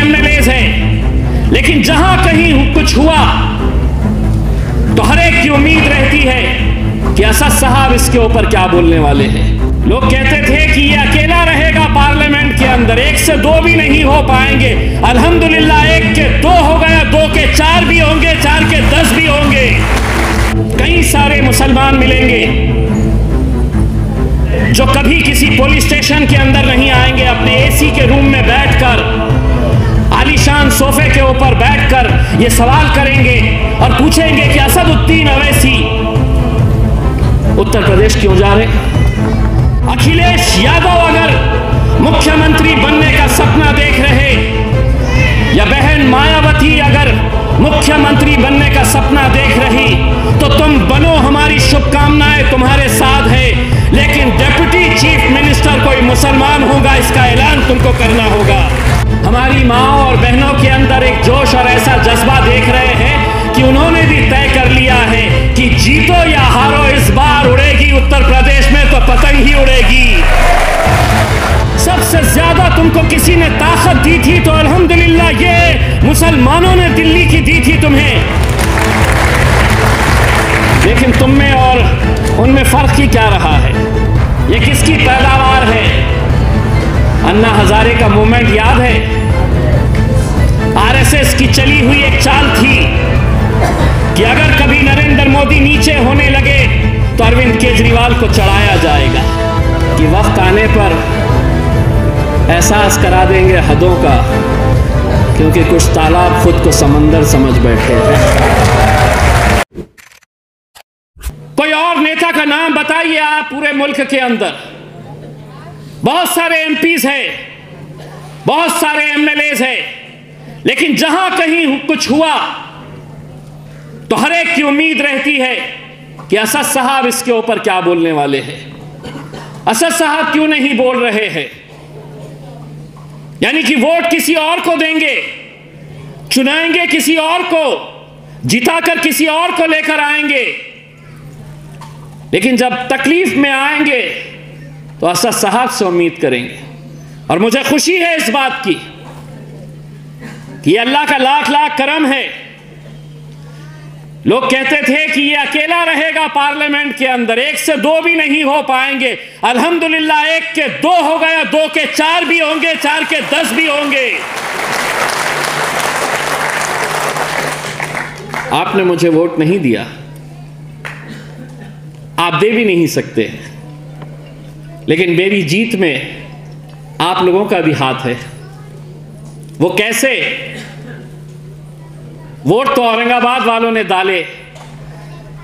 MLAs हैं, लेकिन जहां कहीं कुछ हुआ तो हर एक की उम्मीद रहती है कि असद साहब इसके ऊपर क्या बोलने वाले हैं। लोग कहते थे कि ये अकेला रहेगा पार्लियामेंट के अंदर, 1 से 2 भी नहीं हो पाएंगे। अल्हम्दुलिल्लाह 1 के 2 हो गया, 2 के 4 भी होंगे, 4 के 10 भी होंगे। कई सारे मुसलमान मिलेंगे जो कभी किसी पुलिस स्टेशन के अंदर नहीं आएंगे, अपने एसी के रूम में बैठकर, आलीशान सोफे के ऊपर बैठकर ये सवाल करेंगे और पूछेंगे कि असदुद्दीन अवैसी उत्तर प्रदेश क्यों जा रहे? अखिलेश यादव अगर मुख्यमंत्री बनने का सपना देख रहे, या बहन मायावती अगर मुख्यमंत्री बनने का सपना देख रही, तो तुम बनो, हमारी शुभकामनाएं तुम्हारे साथ है। लेकिन डिप्टी चीफ मिनिस्टर कोई मुसलमान होगा, इसका ऐलान तुमको करना होगा। हमारी माओ और बहनों के अंदर एक जोश और ऐसा जज्बा देख रहे हैं कि उन्होंने भी तय कर लिया है कि जीतो या हारो, इस बार उड़ेगी उत्तर प्रदेश में तो पतंग ही उड़ेगी। सबसे ज्यादा तुमको किसी ने ताकत दी थी तो अल्हम्दुलिल्लाह ये मुसलमानों ने दिल्ली की दी थी तुम्हें। लेकिन तुम में और उनमें फर्क ही क्या रहा है? ये किसकी पैदावार है? अन्ना हजारे का मूवमेंट याद है? आरएसएस की चली हुई एक चाल थी कि अगर कभी नरेंद्र मोदी नीचे होने लगे तो अरविंद केजरीवाल को चढ़ाया जाएगा, कि वक्त आने पर एहसास करा देंगे हदों का, क्योंकि कुछ तालाब खुद को समंदर समझ बैठे हैं। कोई और नेता का नाम बताइए आप पूरे मुल्क के अंदर। बहुत सारे एमपीज हैं, बहुत सारे एमएलएज हैं, लेकिन जहां कहीं कुछ हुआ तो हर एक की उम्मीद रहती है कि असद साहब इसके ऊपर क्या बोलने वाले हैं, असद साहब क्यों नहीं बोल रहे हैं। यानी कि वोट किसी और को देंगे, चुनाएंगे किसी और को, जिताकर किसी और को लेकर आएंगे, लेकिन जब तकलीफ में आएंगे तो असद साहब से उम्मीद करेंगे। और मुझे खुशी है इस बात की कि अल्लाह का लाख लाख करम है। लोग कहते थे कि ये अकेला रहेगा पार्लियामेंट के अंदर, 1 से 2 भी नहीं हो पाएंगे। अल्हम्दुलिल्लाह 1 के 2 हो गया, 2 के 4 भी होंगे, 4 के 10 भी होंगे। आपने मुझे वोट नहीं दिया, आप दे भी नहीं सकते, लेकिन मेरी जीत में आप लोगों का भी हाथ है। वो कैसे? वोट तो औरंगाबाद वालों ने डाले,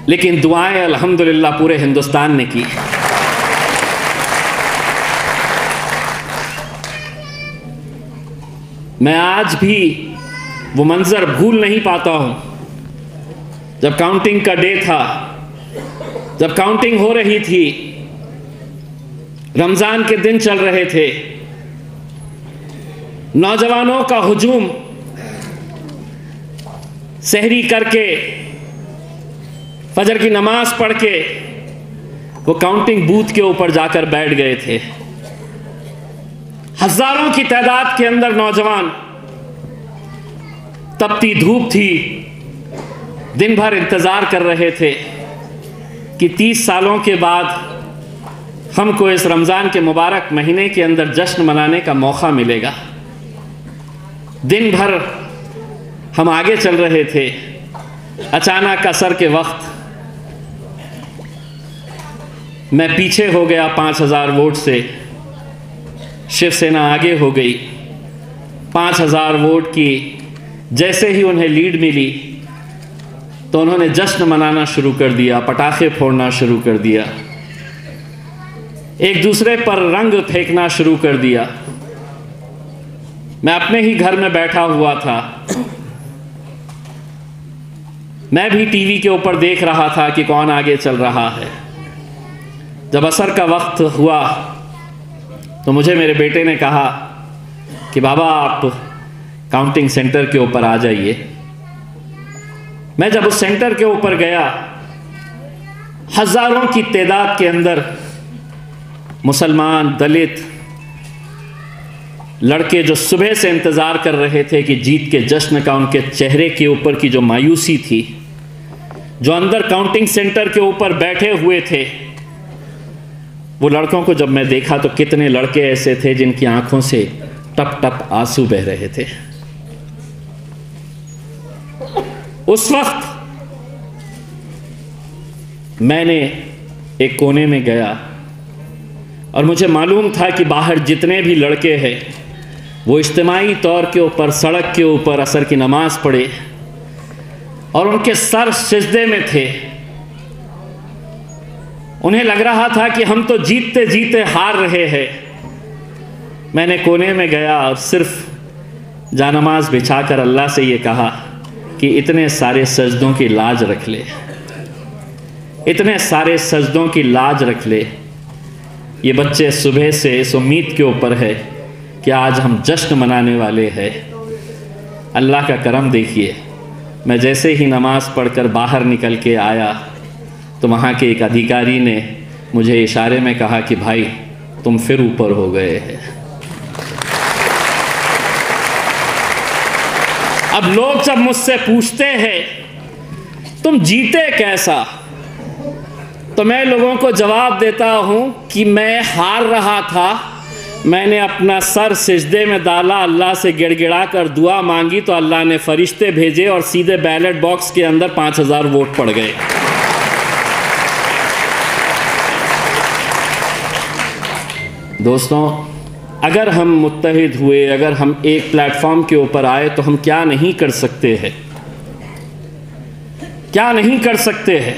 लेकिन दुआएं अल्हम्दुलिल्लाह पूरे हिंदुस्तान ने की। मैं आज भी वो मंजर भूल नहीं पाता हूं, जब काउंटिंग का डे था, जब काउंटिंग हो रही थी, रमजान के दिन चल रहे थे, नौजवानों का हुजूम सहरी करके, फजर की नमाज पढ़ के वो काउंटिंग बूथ के ऊपर जाकर बैठ गए थे। हजारों की तादाद के अंदर नौजवान, तपती धूप थी, दिन भर इंतजार कर रहे थे कि 30 सालों के बाद हमको इस रमज़ान के मुबारक महीने के अंदर जश्न मनाने का मौका मिलेगा। दिन भर हम आगे चल रहे थे, अचानक असर के वक्त मैं पीछे हो गया 5000 वोट से, शिवसेना आगे हो गई। 5000 वोट की जैसे ही उन्हें लीड मिली तो उन्होंने जश्न मनाना शुरू कर दिया, पटाखे फोड़ना शुरू कर दिया, एक दूसरे पर रंग फेंकना शुरू कर दिया। मैं अपने ही घर में बैठा हुआ था, मैं भी टीवी के ऊपर देख रहा था कि कौन आगे चल रहा है। जब असर का वक्त हुआ तो मुझे मेरे बेटे ने कहा कि बाबा आप काउंटिंग सेंटर के ऊपर आ जाइए। मैं जब उस सेंटर के ऊपर गया, हजारों की तादाद के अंदर मुसलमान, दलित, लड़के जो सुबह से इंतज़ार कर रहे थे कि जीत के जश्न का, उनके चेहरे के ऊपर की जो मायूसी थी, जो अंदर काउंटिंग सेंटर के ऊपर बैठे हुए थे, वो लड़कों को जब मैं देखा तो कितने लड़के ऐसे थे जिनकी आंखों से टप टप आंसू बह रहे थे। उस वक्त मैंने एक कोने में गया और मुझे मालूम था कि बाहर जितने भी लड़के हैं वो इज्तिमाई तौर के ऊपर सड़क के ऊपर असर की नमाज पढ़े और उनके सर सिजदे में थे। उन्हें लग रहा था कि हम तो जीतते जीते हार रहे हैं। मैंने कोने में गया और सिर्फ जानमाज बिछाकर अल्लाह से ये कहा कि इतने सारे सजदों की लाज रख ले, इतने सारे सजदों की लाज रख ले। ये बच्चे सुबह से इस उम्मीद के ऊपर है कि आज हम जश्न मनाने वाले हैं। अल्लाह का करम देखिए, मैं जैसे ही नमाज़ पढ़कर बाहर निकल के आया तो वहाँ के एक अधिकारी ने मुझे इशारे में कहा कि भाई तुम फिर ऊपर हो गए हैं। अब लोग जब मुझसे पूछते हैं तुम जीते कैसा, तो मैं लोगों को जवाब देता हूं कि मैं हार रहा था, मैंने अपना सर सिजदे में डाला, अल्लाह से गिड़गिड़ा कर दुआ मांगी तो अल्लाह ने फरिश्ते भेजे और सीधे बैलेट बॉक्स के अंदर 5000 वोट पड़ गए। दोस्तों, अगर हम मुत्तहिद हुए, अगर हम एक प्लेटफॉर्म के ऊपर आए तो हम क्या नहीं कर सकते हैं, क्या नहीं कर सकते हैं।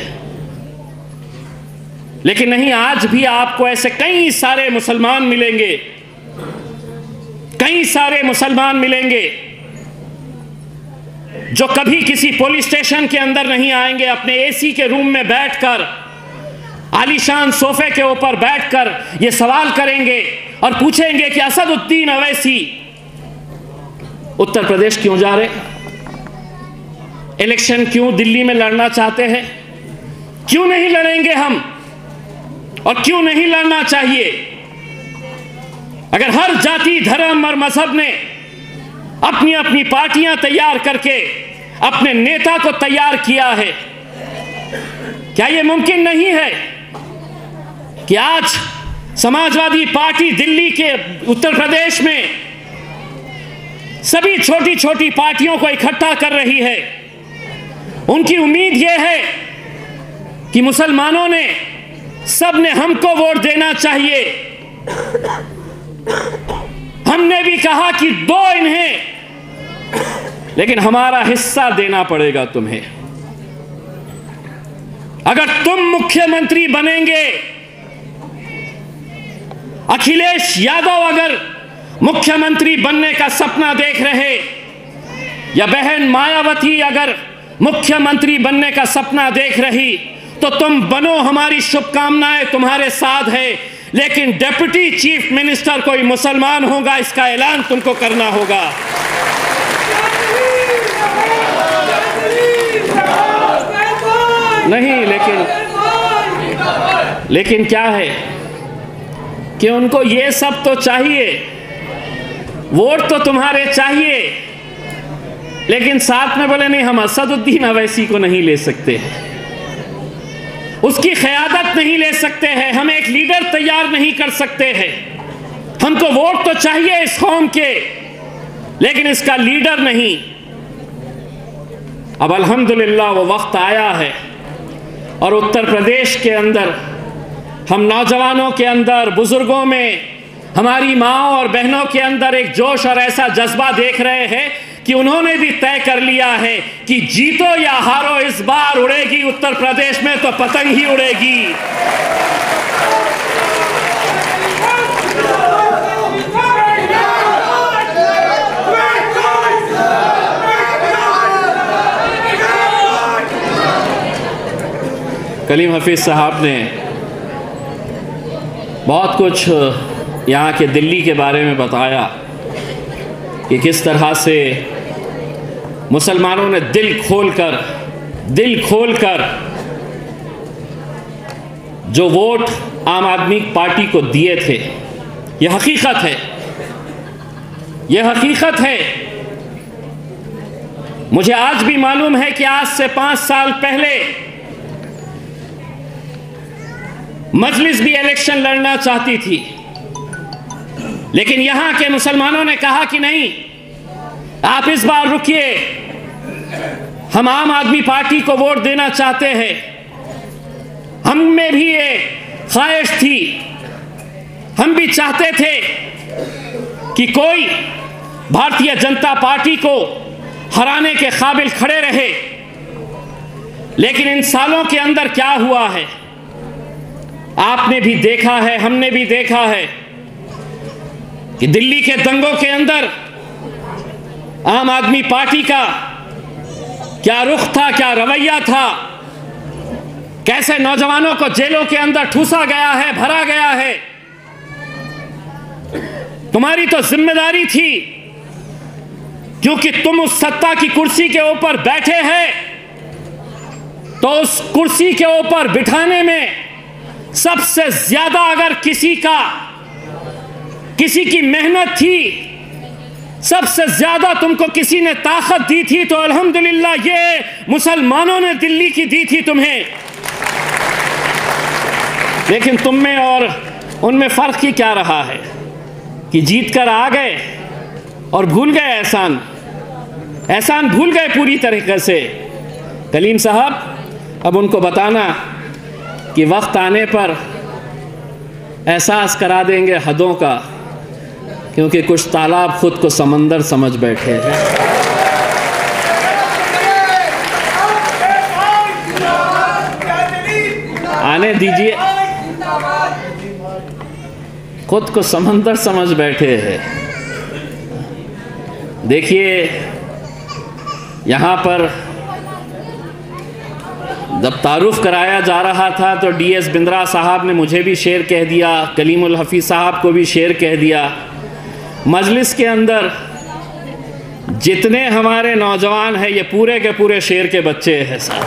लेकिन नहीं, आज भी आपको ऐसे कई सारे मुसलमान मिलेंगे, कई सारे मुसलमान मिलेंगे जो कभी किसी पुलिस स्टेशन के अंदर नहीं आएंगे, अपने एसी के रूम में बैठकर, आलीशान सोफे के ऊपर बैठकर ये सवाल करेंगे और पूछेंगे कि असदुद्दीन अवैसी उत्तर प्रदेश क्यों जा रहे, इलेक्शन क्यों दिल्ली में लड़ना चाहते हैं, क्यों नहीं लड़ेंगे हम और क्यों नहीं लड़ना चाहिए। अगर हर जाति, धर्म और मजहब ने अपनी अपनी पार्टियां तैयार करके अपने नेता को तैयार किया है, क्या यह मुमकिन नहीं है कि आज समाजवादी पार्टी दिल्ली के, उत्तर प्रदेश में सभी छोटी छोटी पार्टियों को इकट्ठा कर रही है। उनकी उम्मीद यह है कि मुसलमानों ने, सब ने हमको वोट देना चाहिए। हमने भी कहा कि दो इन्हें, लेकिन हमारा हिस्सा देना पड़ेगा तुम्हें। अगर तुम मुख्यमंत्री बनेंगे, अखिलेश यादव अगर मुख्यमंत्री बनने का सपना देख रहे, या बहन मायावती अगर मुख्यमंत्री बनने का सपना देख रही, तो तुम बनो, हमारी शुभकामनाएं तुम्हारे साथ है। लेकिन डिप्टी चीफ मिनिस्टर कोई मुसलमान होगा, इसका ऐलान तुमको करना होगा। नहीं, लेकिन क्या है कि उनको ये सब तो चाहिए, वोट तो तुम्हारे चाहिए, लेकिन साथ में बोले नहीं, हम असदुद्दीन अवैसी को नहीं ले सकते, उसकी क़यादत नहीं ले सकते हैं, हम एक लीडर तैयार नहीं कर सकते हैं। हमको वोट तो चाहिए इस कौम के, लेकिन इसका लीडर नहीं। अब अल्हम्दुलिल्लाह वो वक्त आया है और उत्तर प्रदेश के अंदर हम नौजवानों के अंदर, बुजुर्गों में, हमारी माओ और बहनों के अंदर एक जोश और ऐसा जज्बा देख रहे हैं कि उन्होंने भी तय कर लिया है कि जीतो या हारो, इस बार उड़ेगी उत्तर प्रदेश में तो पतंग ही उड़ेगी। कलीम हफीज साहब ने बहुत कुछ यहाँ के दिल्ली के बारे में बताया कि किस तरह से मुसलमानों ने दिल खोलकर जो वोट आम आदमी पार्टी को दिए थे। यह हकीकत है। यह हकीकत है। मुझे आज भी मालूम है कि आज से 5 साल पहले मजलिस भी इलेक्शन लड़ना चाहती थी, लेकिन यहां के मुसलमानों ने कहा कि नहीं, आप इस बार रुकिए, हम आम आदमी पार्टी को वोट देना चाहते हैं। हम में भी ये ख्वाहिश थी, हम भी चाहते थे कि कोई भारतीय जनता पार्टी को हराने के काबिल खड़े रहे। लेकिन इन सालों के अंदर क्या हुआ है, आपने भी देखा है, हमने भी देखा है कि दिल्ली के दंगों के अंदर आम आदमी पार्टी का क्या रुख था, क्या रवैया था, कैसे नौजवानों को जेलों के अंदर ठूसा गया है, भरा गया है। तुम्हारी तो जिम्मेदारी थी, क्योंकि तुम उस सत्ता की कुर्सी के ऊपर बैठे हैं, तो उस कुर्सी के ऊपर बिठाने में सबसे ज्यादा अगर किसी की मेहनत थी, सबसे ज्यादा तुमको किसी ने ताकत दी थी, तो अल्हम्दुलिल्लाह ये मुसलमानों ने दिल्ली की दी थी तुम्हें। लेकिन तुम में और उनमें फर्क ही क्या रहा है कि जीत कर आ गए और भूल गए एहसान भूल गए पूरी तरीके से। कलीम साहब, अब उनको बताना कि वक्त आने पर एहसास करा देंगे हदों का, क्योंकि कुछ तालाब खुद को समंदर समझ बैठे हैं। आने दीजिए, खुद को समंदर समझ बैठे हैं। देखिए, यहाँ पर जब तारुफ कराया जा रहा था तो DS बिंद्रा साहब ने मुझे भी शेर कह दिया, कलीमुल हफीज साहब को भी शेर कह दिया। मजलिस के अंदर जितने हमारे नौजवान हैं, ये पूरे के पूरे शेर के बच्चे हैं साहब।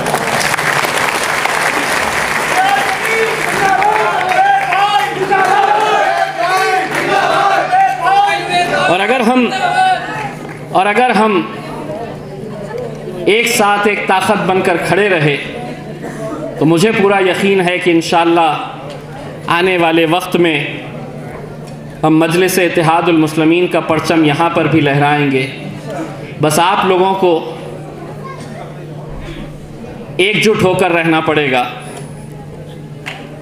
और अगर हम एक साथ एक ताकत बनकर खड़े रहे, तो मुझे पूरा यकीन है कि इंशाअल्लाह आने वाले वक्त में हम मजलिस इत्तेहादुल मुस्लिमीन का परचम यहाँ पर भी लहराएंगे। बस आप लोगों को एकजुट होकर रहना पड़ेगा।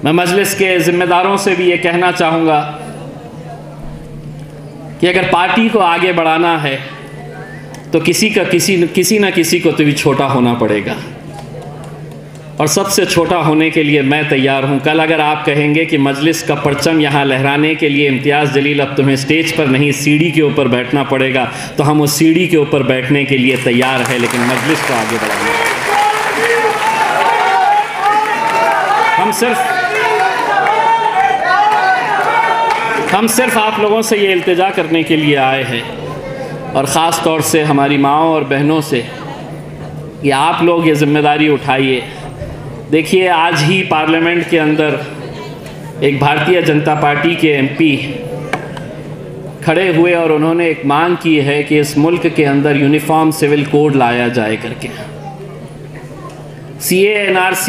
मैं मजलिस के ज़िम्मेदारों से भी ये कहना चाहूँगा कि अगर पार्टी को आगे बढ़ाना है तो किसी न किसी को तो भी छोटा होना पड़ेगा, और सबसे छोटा होने के लिए मैं तैयार हूँ। कल अगर आप कहेंगे कि मजलिस का परचम यहाँ लहराने के लिए इम्तियाज़ जलील अब तुम्हें स्टेज पर नहीं सीढ़ी के ऊपर बैठना पड़ेगा, तो हम उस सीढ़ी के ऊपर बैठने के लिए तैयार हैं, लेकिन मजलिस को आगे बढ़ाना है। हम सिर्फ आप लोगों से ये इल्तिजा करने के लिए आए हैं, और ख़ास तौर से हमारी माओं और बहनों से, कि आप लोग ये ज़िम्मेदारी उठाइए। देखिए, आज ही पार्लियामेंट के अंदर एक भारतीय जनता पार्टी के MP खड़े हुए और उन्होंने एक मांग की है कि इस मुल्क के अंदर यूनिफॉर्म सिविल कोड लाया जाए करके। CA NRC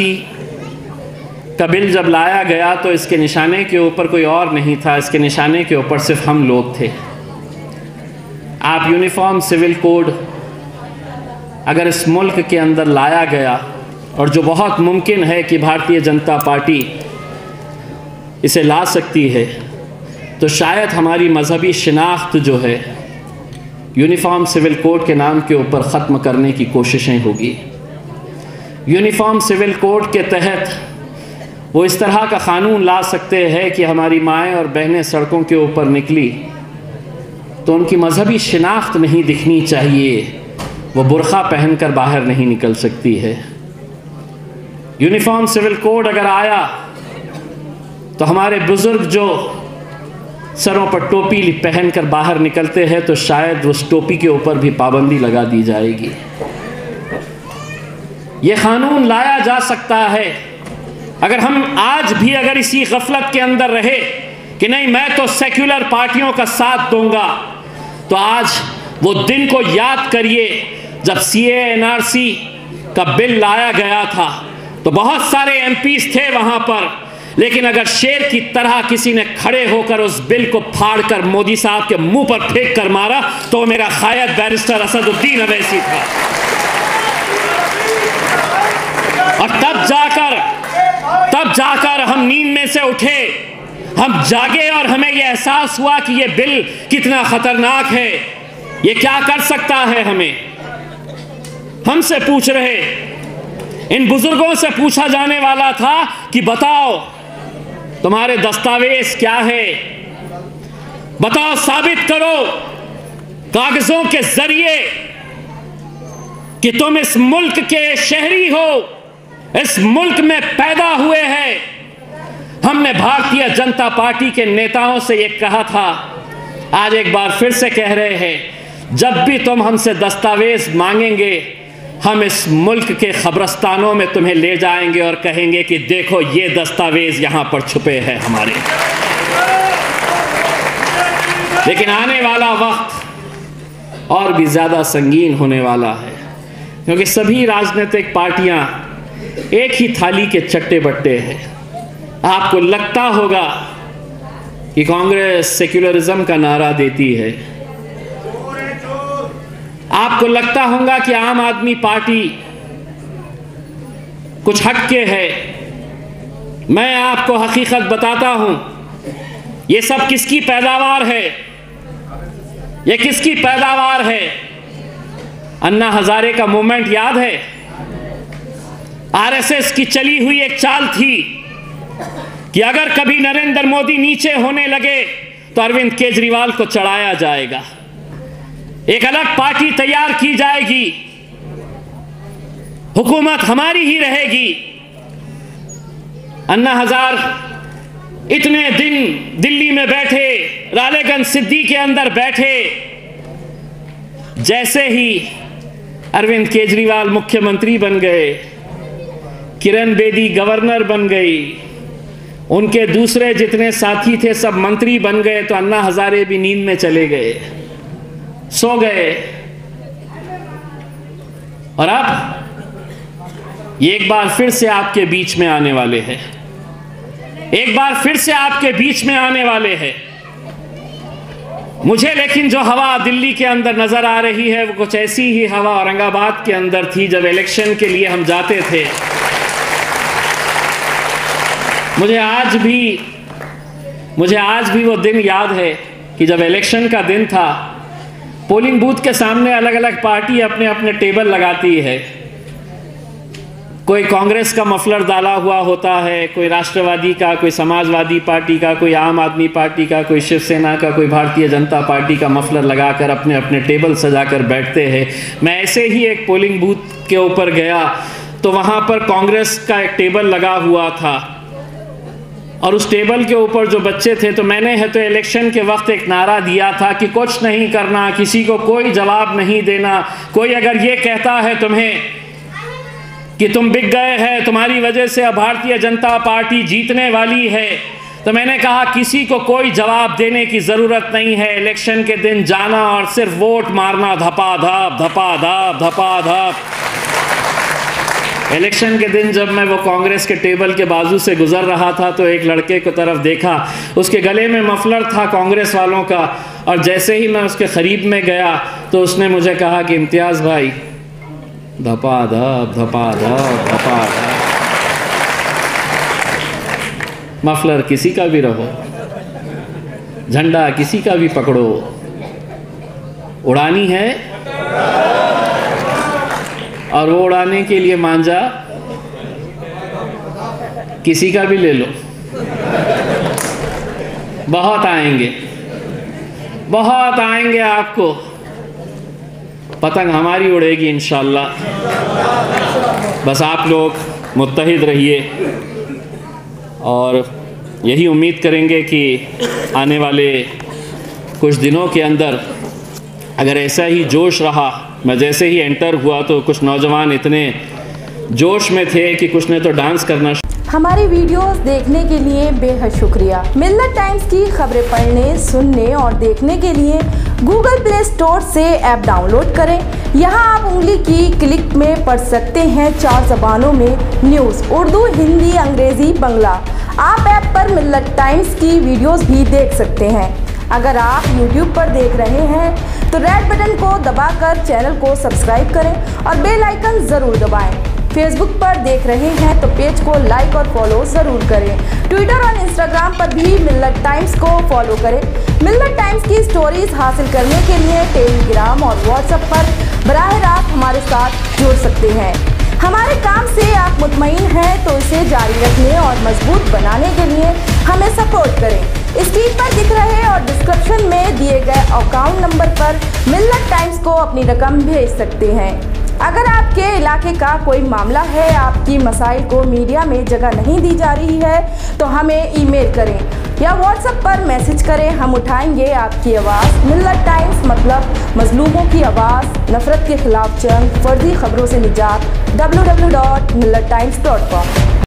का बिल जब लाया गया तो इसके निशाने के ऊपर कोई और नहीं था, इसके निशाने के ऊपर सिर्फ हम लोग थे। आप यूनिफॉर्म सिविल कोड अगर इस मुल्क के अंदर लाया गया, और जो बहुत मुमकिन है कि भारतीय जनता पार्टी इसे ला सकती है, तो शायद हमारी मजहबी शिनाख्त जो है यूनिफॉर्म सिविल कोड के नाम के ऊपर ख़त्म करने की कोशिशें होगी। यूनिफॉर्म सिविल कोड के तहत वो इस तरह का क़ानून ला सकते हैं कि हमारी माएँ और बहनें सड़कों के ऊपर निकली तो उनकी मजहबी शिनाख्त नहीं दिखनी चाहिए, वो बुर्का पहनकर बाहर नहीं निकल सकती है। यूनिफॉर्म सिविल कोड अगर आया तो हमारे बुज़ुर्ग जो सरों पर टोपी पहनकर बाहर निकलते हैं, तो शायद उस टोपी के ऊपर भी पाबंदी लगा दी जाएगी। ये क़ानून लाया जा सकता है। अगर हम आज भी अगर इसी गफलत के अंदर रहे कि नहीं मैं तो सेक्युलर पार्टियों का साथ दूंगा, तो आज वो दिन को याद करिए जब सीए एनआरसी का बिल लाया गया था तो बहुत सारे एमपीज थे वहां पर, लेकिन अगर शेर की तरह किसी ने खड़े होकर उस बिल को फाड़कर मोदी साहब के मुंह पर फेंक कर मारा तो मेरा शायद बैरिस्टर असदुद्दीन अवैसी था। और तब जाकर हम नींद में से उठे, हम जागे और हमें यह एहसास हुआ कि यह बिल कितना खतरनाक है, यह क्या कर सकता है। हमसे पूछ रहे, इन बुजुर्गों से पूछा जाने वाला था कि बताओ तुम्हारे दस्तावेज क्या है, बताओ, साबित करो कागजों के जरिए कि तुम इस मुल्क के शहरी हो, इस मुल्क में पैदा हुए हैं। हमने भारतीय जनता पार्टी के नेताओं से ये कहा था, आज एक बार फिर से कह रहे हैं, जब भी तुम हमसे दस्तावेज मांगेंगे हम इस मुल्क के कब्रिस्तानों में तुम्हें ले जाएंगे और कहेंगे कि देखो ये दस्तावेज यहां पर छुपे हैं हमारे। लेकिन आने वाला वक्त और भी ज्यादा संगीन होने वाला है, क्योंकि सभी राजनीतिक पार्टियां एक ही थाली के चट्टे बट्टे हैं। आपको लगता होगा कि कांग्रेस सेक्युलरिज्म का नारा देती है, आपको लगता होगा कि आम आदमी पार्टी कुछ हटके है। मैं आपको हकीकत बताता हूं, ये सब किसकी पैदावार है, ये किसकी पैदावार है। अन्ना हजारे का मूवमेंट याद है, आरएसएस की चली हुई एक चाल थी कि अगर कभी नरेंद्र मोदी नीचे होने लगे तो अरविंद केजरीवाल को चढ़ाया जाएगा, एक अलग पार्टी तैयार की जाएगी, हुकूमत हमारी ही रहेगी। अन्ना हजारे इतने दिन दिल्ली में बैठे, रालेगंज सिद्दी के अंदर बैठे, जैसे ही अरविंद केजरीवाल मुख्यमंत्री बन गए, किरण बेदी गवर्नर बन गई, उनके दूसरे जितने साथी थे सब मंत्री बन गए, तो अन्ना हजारे भी नींद में चले गए, सो गए। और अब एक बार फिर से आपके बीच में आने वाले हैं, एक बार फिर से आपके बीच में आने वाले हैं। मुझे लेकिन जो हवा दिल्ली के अंदर नजर आ रही है वो कुछ ऐसी ही हवा औरंगाबाद के अंदर थी जब इलेक्शन के लिए हम जाते थे। मुझे आज भी वो दिन याद है कि जब इलेक्शन का दिन था, पोलिंग बूथ के सामने अलग अलग पार्टी अपने अपने टेबल लगाती है। कोई कांग्रेस का मफलर डाला हुआ होता है, कोई राष्ट्रवादी का, कोई समाजवादी पार्टी का, कोई आम आदमी पार्टी का, कोई शिवसेना का, कोई भारतीय जनता पार्टी का मफलर लगाकर अपने अपने टेबल सजाकर बैठते हैं। मैं ऐसे ही एक पोलिंग बूथ के ऊपर गया तो वहाँ पर कांग्रेस का एक टेबल लगा हुआ था और उस टेबल के ऊपर जो बच्चे थे, तो मैंने है तो इलेक्शन के वक्त एक नारा दिया था कि कुछ नहीं करना, किसी को कोई जवाब नहीं देना। कोई अगर ये कहता है तुम्हें कि तुम बिक गए हैं, तुम्हारी वजह से अब भारतीय जनता पार्टी जीतने वाली है, तो मैंने कहा किसी को कोई जवाब देने की ज़रूरत नहीं है। इलेक्शन के दिन जाना और सिर्फ वोट मारना, धपाधप धपाधप धपाधप। इलेक्शन के दिन जब मैं वो कांग्रेस के टेबल के बाजू से गुजर रहा था तो एक लड़के को तरफ देखा, उसके गले में मफलर था कांग्रेस वालों का, और जैसे ही मैं उसके करीब में गया तो उसने मुझे कहा कि इम्तियाज़ भाई, धपाधप धपाधप धपाधप। मफलर किसी का भी रहो, झंडा किसी का भी पकड़ो, उड़ानी है और वो उड़ाने के लिए मांझा किसी का भी ले लो। बहुत आएंगे आपको, पतंग हमारी उड़ेगी इंशाल्लाह। बस आप लोग मुत्तहिद रहिए और यही उम्मीद करेंगे कि आने वाले कुछ दिनों के अंदर अगर ऐसा ही जोश रहा, मैं जैसे ही एंटर हुआ तो कुछ नौजवान इतने जोश में थे कि कुछ ने तो डांस करना हमारी वीडियोस देखने के लिए बेहद शुक्रिया। मिल्लत टाइम्स की खबरें पढ़ने, सुनने और देखने के लिए गूगल प्ले स्टोर से ऐप डाउनलोड करें। यहाँ आप उंगली की क्लिक में पढ़ सकते हैं 4 ज़बानों में न्यूज़, उर्दू, हिंदी, अंग्रेज़ी, बांग्ला। आप ऐप पर मिल्लत टाइम्स की वीडियोस भी देख सकते हैं। अगर आप YouTube पर देख रहे हैं तो रेड बटन को दबाकर चैनल को सब्सक्राइब करें और बेल आइकन ज़रूर दबाएं। फेसबुक पर देख रहे हैं तो पेज को लाइक और फॉलो ज़रूर करें। ट्विटर और इंस्टाग्राम पर भी मिल्लत टाइम्स को फॉलो करें। मिल्लत टाइम्स की स्टोरीज हासिल करने के लिए टेलीग्राम और व्हाट्सएप पर बराह रास्त हमारे साथ जुड़ सकते हैं। हमारे काम से आप मुतमईन हैं तो इसे जारी रखने और मजबूत बनाने के लिए हमें सपोर्ट करें। स्क्रीन पर दिख रहे और डिस्क्रिप्शन में दिए गए अकाउंट नंबर पर मिल्लत टाइम्स को अपनी रकम भेज सकते हैं। अगर आपके इलाके का कोई मामला है, आपकी मसाइल को मीडिया में जगह नहीं दी जा रही है तो हमें ईमेल करें या व्हाट्सएप पर मैसेज करें। हम उठाएंगे आपकी आवाज़। मिल्लत टाइम्स मतलब मजलूमों की आवाज़, नफरत के खिलाफ जंग, फर्जी खबरों से निजात। www.millattimes.com